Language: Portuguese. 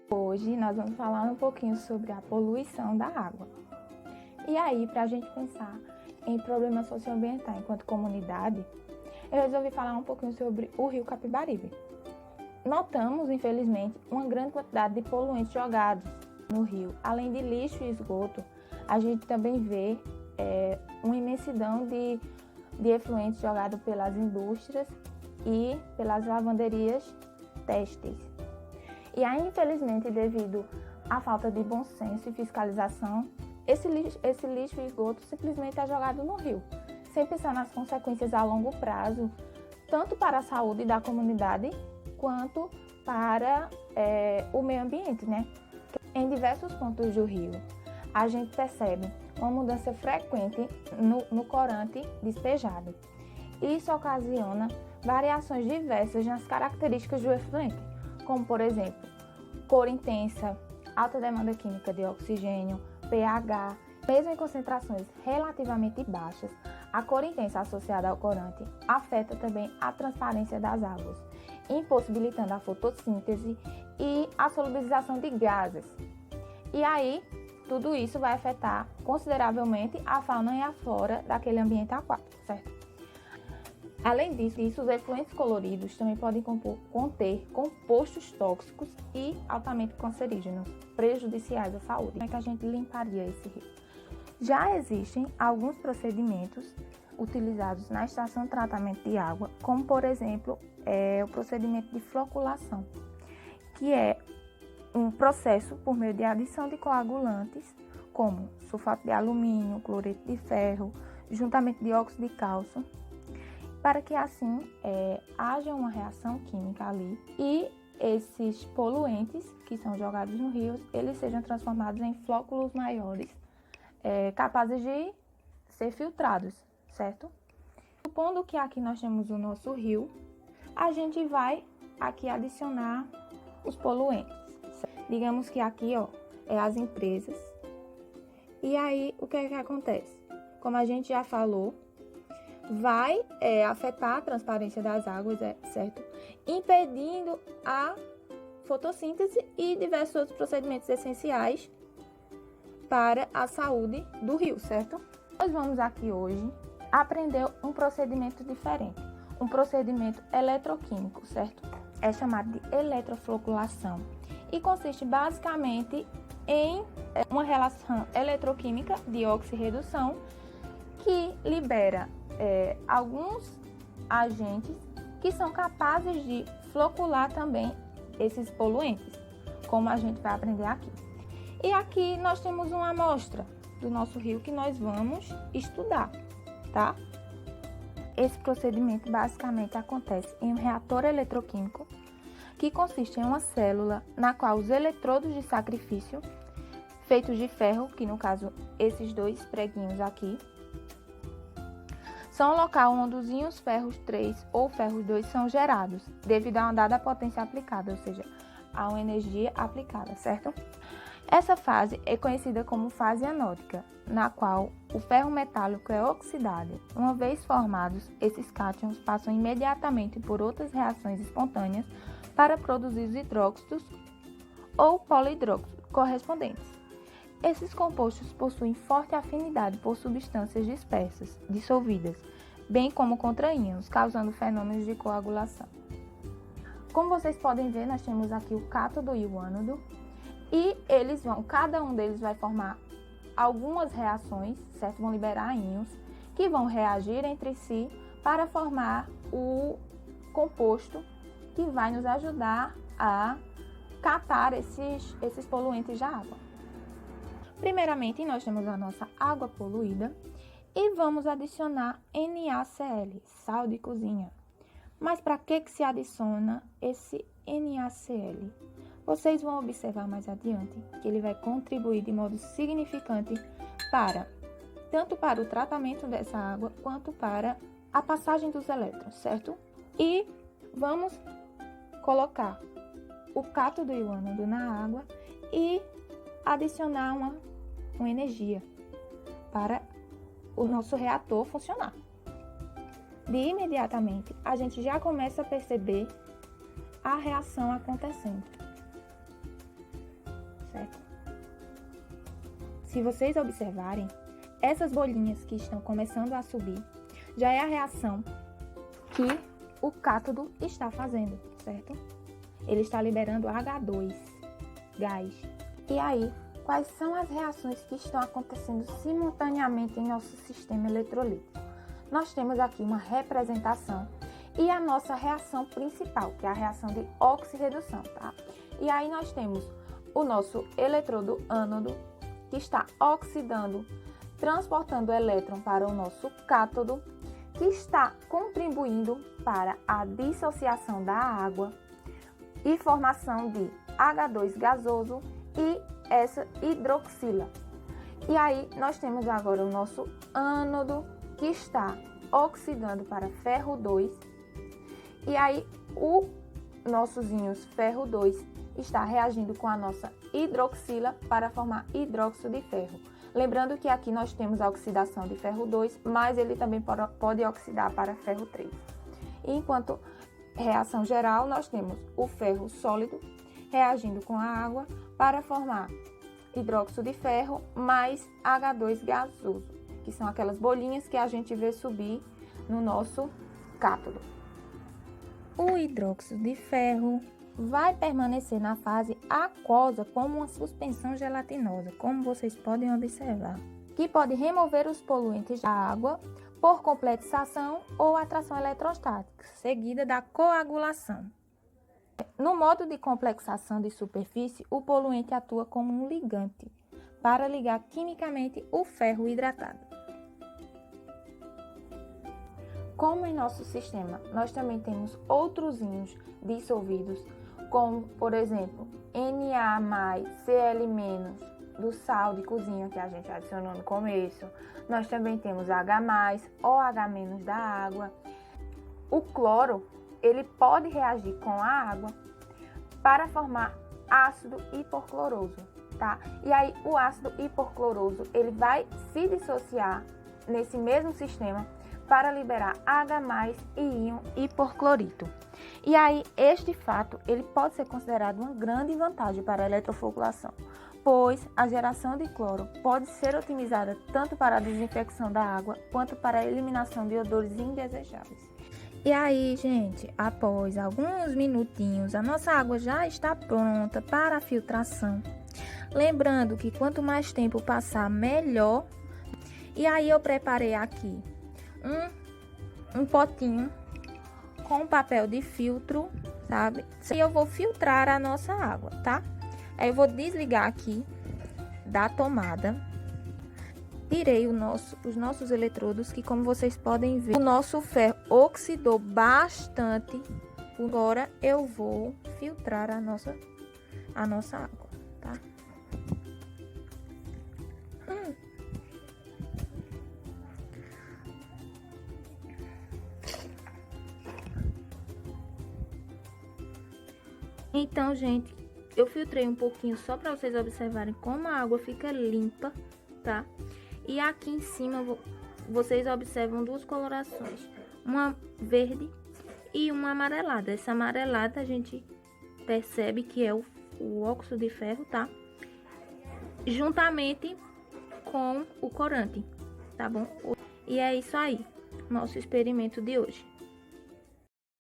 Hoje nós vamos falar um pouquinho sobre a poluição da água. E aí, para a gente pensar em problemas socioambientais enquanto comunidade, eu resolvi falar um pouquinho sobre o rio Capibaribe. Notamos, infelizmente, uma grande quantidade de poluentes jogados no rio. Além de lixo e esgoto, a gente também vê uma imensidão de efluentes jogados pelas indústrias e pelas lavanderias têxteis. E aí, infelizmente, devido à falta de bom senso e fiscalização, esse lixo e esgoto simplesmente é jogado no rio, sem pensar nas consequências a longo prazo, tanto para a saúde da comunidade, quanto para o meio ambiente, né? Em diversos pontos do rio, a gente percebe uma mudança frequente no corante despejado. Isso ocasiona variações diversas nas características do efluente, como, por exemplo, cor intensa, alta demanda química de oxigênio, pH. Mesmo em concentrações relativamente baixas, a cor intensa associada ao corante afeta também a transparência das águas, impossibilitando a fotossíntese e a solubilização de gases. E aí, tudo isso vai afetar consideravelmente a fauna e a flora daquele ambiente aquático, certo? Além disso, os efluentes coloridos também podem conter compostos tóxicos e altamente cancerígenos, prejudiciais à saúde. Como é que a gente limparia esse rio? Já existem alguns procedimentos utilizados na estação de tratamento de água, como, por exemplo, o procedimento de floculação, que é um processo por meio de adição de coagulantes, como sulfato de alumínio, cloreto de ferro, juntamente de óxido de cálcio, para que assim haja uma reação química ali e esses poluentes que são jogados no rio, eles sejam transformados em flóculos maiores, capazes de ser filtrados, certo? Supondo que aqui nós temos o nosso rio, a gente vai aqui adicionar os poluentes. Digamos que aqui, é as empresas. E aí, o que é que acontece? Como a gente já falou, vai afetar a transparência das águas, certo? Impedindo a fotossíntese e diversos outros procedimentos essenciais para a saúde do rio, certo? Nós vamos aqui hoje aprender um procedimento diferente, um procedimento eletroquímico, certo? É chamado de eletrofloculação e consiste basicamente em uma relação eletroquímica de oxirredução que libera alguns agentes que são capazes de flocular também esses poluentes, como a gente vai aprender aqui. E aqui nós temos uma amostra do nosso rio que nós vamos estudar, tá? Esse procedimento basicamente acontece em um reator eletroquímico, que consiste em uma célula na qual os eletrodos de sacrifício, feitos de ferro, que no caso esses dois preguinhos aqui, são o local onde os íons ferros 3 ou ferros 2 são gerados, devido a uma dada potência aplicada, ou seja, a uma energia aplicada, certo? Essa fase é conhecida como fase anódica, na qual o ferro metálico é oxidado. Uma vez formados, esses cátions passam imediatamente por outras reações espontâneas para produzir os hidróxidos ou polihidróxidos correspondentes. Esses compostos possuem forte afinidade por substâncias dispersas, dissolvidas, bem como contra íons, causando fenômenos de coagulação. Como vocês podem ver, nós temos aqui o cátodo e o ânodo, e cada um deles vai formar algumas reações, certo? Vão liberar íons, que vão reagir entre si para formar o composto que vai nos ajudar a catar esses poluentes da água. Primeiramente, nós temos a nossa água poluída e vamos adicionar NaCl, sal de cozinha. Mas para que se adiciona esse NaCl? Vocês vão observar mais adiante que ele vai contribuir de modo significante tanto para o tratamento dessa água, quanto para a passagem dos elétrons, certo? E vamos colocar o cátodo e o ânodo na água e adicionar uma energia para o nosso reator funcionar. De imediatamente, a gente já começa a perceber a reação acontecendo. certo? Se vocês observarem, essas bolinhas que estão começando a subir, já é a reação que o cátodo está fazendo, certo? Ele está liberando H2, gás. E aí, quais são as reações que estão acontecendo simultaneamente em nosso sistema eletrolítico? Nós temos aqui uma representação e a nossa reação principal, que é a reação de oxirredução, tá? E aí nós temos o nosso eletrodo ânodo, que está oxidando, transportando o elétron para o nosso cátodo, que está contribuindo para a dissociação da água e formação de H2 gasoso e essa hidroxila. E aí nós temos agora o nosso ânodo, que está oxidando para ferro 2. E aí o nossos íons ferro 2 está reagindo com a nossa hidroxila para formar hidróxido de ferro. Lembrando que aqui nós temos a oxidação de ferro 2, mas ele também pode oxidar para ferro 3. E enquanto reação geral, nós temos o ferro sólido reagindo com a água para formar hidróxido de ferro mais H2 gasoso, que são aquelas bolinhas que a gente vê subir no nosso cátodo. O hidróxido de ferro vai permanecer na fase aquosa como uma suspensão gelatinosa, como vocês podem observar, que pode remover os poluentes da água por complexação ou atração eletrostática, seguida da coagulação. No modo de complexação de superfície, o poluente atua como um ligante para ligar quimicamente o ferro hidratado. Como em nosso sistema nós também temos outros íons dissolvidos, como, por exemplo, Na+, Cl- do sal de cozinha que a gente adicionou no começo. Nós também temos H+, OH- da água. O cloro, ele pode reagir com a água para formar ácido hiporcloroso, tá? E aí o ácido hiporcloroso, ele vai se dissociar nesse mesmo sistema para liberar H+ e íon hiporclorito. E aí, este fato, ele pode ser considerado uma grande vantagem para a eletrofoculação, pois a geração de cloro pode ser otimizada tanto para a desinfecção da água, quanto para a eliminação de odores indesejáveis. E aí, gente, após alguns minutinhos, a nossa água já está pronta para a filtração. Lembrando que quanto mais tempo passar, melhor. E aí eu preparei aqui um potinho com papel de filtro, sabe? E eu vou filtrar a nossa água, tá? Aí eu vou desligar aqui da tomada. Tirei os nossos eletrodos, que como vocês podem ver, o nosso ferro oxidou bastante. Agora eu vou filtrar a nossa água, tá? Então, gente, eu filtrei um pouquinho só para vocês observarem como a água fica limpa, tá? E aqui em cima vocês observam duas colorações, uma verde e uma amarelada. Essa amarelada a gente percebe que é o óxido de ferro, tá? Juntamente com o corante, tá bom? E é isso aí, nosso experimento de hoje.